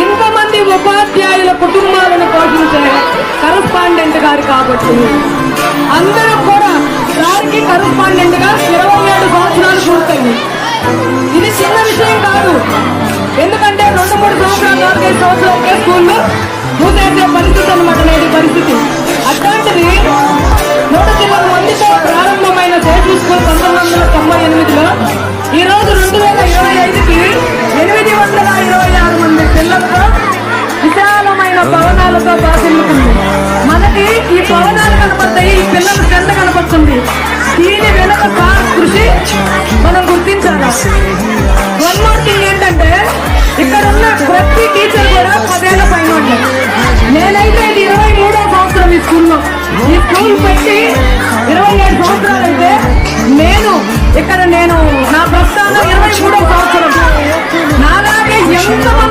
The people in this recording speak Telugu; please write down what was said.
ఇంతమంది ఉపాధ్యాయుల కుటుంబాలను పోషించే కరస్పాండెంట్ గారు కాబట్టి అందరూ కూడా సార్కి కరస్పాండెంట్ గా 27 సంవత్సరాలు పూర్తయింది. ఇది చిన్న విషయం కాదు. ఎందుకంటే 2-3 సంవత్సరాలు 4-5 సంవత్సరాలకే స్కూల్లో మూసేసే పరిస్థితి అనమాట నేటి పరిస్థితి. అట్లాంటిది 100 మందితో ప్రారంభమైన జేసీ స్కూల్ 1998లో ఈ రోజు 2025కి 826 మంది పిల్లలతో విశాలమైన భవనాలతో బాధిల్లుతుంది. మనకి ఈ భవనాలు కనపడతాయి, ఈ పిల్లల శ్రద్ధ కనపడుతుంది. దీని వెనక సార్ కృషి మనం గుర్తించాలి. వన్ మోర్ థింగ్ ఏంటంటే ఇక్కడ ఉన్న ప్రతి టీచర్ కూడా 10 ఏళ్ల పైన ఉంటాయి. నేనైతే ఇది 23వ సంవత్సరం ఈ స్కూల్లో. ఈ స్కూల్ పెట్టి 27 సంవత్సరాలు అయితే నేను నా ప్రస్థానం 23వ సంవత్సరం. నాలాగే ఎంత